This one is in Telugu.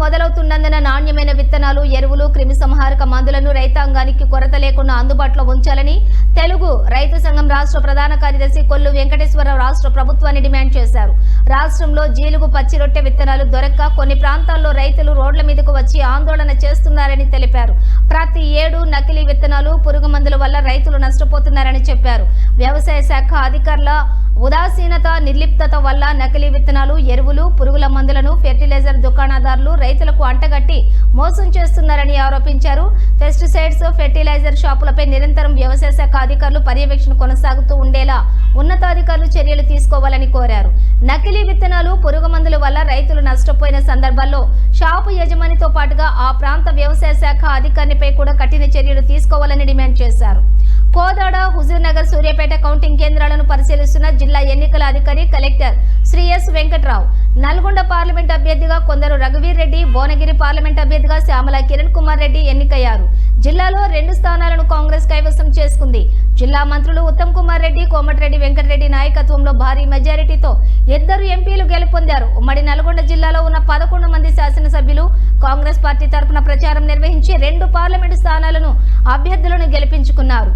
మొదలవుతున్నందున నాణ్యమైన విత్తనాలు, ఎరువులు, క్రిమిసంహారక మందులను రైతాంగానికి కొరత లేకుండా అందుబాటులో ఉంచాలని తెలుగు రైతు సంఘం రాష్ట్ర ప్రధాన కార్యదర్శి కొల్లు వెంకటేశ్వరరావు రాష్ట్ర ప్రభుత్వాన్ని డిమాండ్ చేశారు. రాష్ట్రంలో జీలుగు, పచ్చి రొట్టె విత్తనాలు దొరక్క కొన్ని ప్రాంతాల్లో రైతులు రోడ్ల మీదకు వచ్చి ఆందోళన చేస్తున్నారని తెలిపారు. ప్రతి ఏడు నకిలీ విత్తనాలు, పురుగు మందుల వల్ల రైతులు నష్టపోతున్నారని చెప్పారు. వ్యవసాయ శాఖ అధికారుల ఉదాసీనత, నిర్లిప్తత వల్ల నకిలీ విత్తనాలు, ఎరువులు, పురుగుల మందులను ఫెర్టిలైజర్ దుకాణదారులు రైతులకు అంటగట్టి మోసం చేస్తున్నారని ఆరోపించారు. పెస్టిసైడ్స్, ఫెర్టిలైజర్ షాపులపై నిరంతరం వ్యవసాయ శాఖ అధికారులు పర్యవేక్షణ కొనసాగుతూ ఉండేలా ఉన్నతాధికారులు చర్యలు తీసుకోవాలని కోరారు. నకిలీ విత్తనాలు, పురుగు మందుల వల్ల రైతులు నష్టపోయిన సందర్భాల్లో షాపు యజమానితో పాటుగా ఆ ప్రాంత వ్యవసాయ శాఖ అధికారినిపై కూడా కఠిన చర్యలు తీసుకోవాలని డిమాండ్ చేశారు. కోదాడ, హుజూర్నగర్, సూర్యాపేట కౌంటింగ్ కేంద్రాలను పరిశీలిస్తున్న జిల్లా ఎన్నికల అధికారి collector Shri S Venkatrao Nalgonda parliament అభ్యర్థిగా కొందరు రఘువీర్ రెడ్డి, భువనగిరి పార్లమెంట్ అభ్యర్థిగా శ్యామల కిరణ్ కుమార్ రెడ్డి ఎన్నికయ్యారు. జిల్లాలో 2 స్థానాలను కాంగ్రెస్ కైవసం చేసుకుంది. జిల్లా మంత్రులు ఉత్తమ్ కుమార్ రెడ్డి, కోమటిరెడ్డి వెంకటరెడ్డి నాయకత్వంలో భారీ మెజారిటీతో 2 ఎంపీలు గెలుపొందారు. ఉమ్మడి నల్గొండ జిల్లాలో ఉన్న 11 మంది శాసనసభ్యులు కాంగ్రెస్ పార్టీ తరఫున ప్రచారం నిర్వహించి 2 పార్లమెంటు స్థానాలను అభ్యర్థులను గెలిపించుకున్నారు.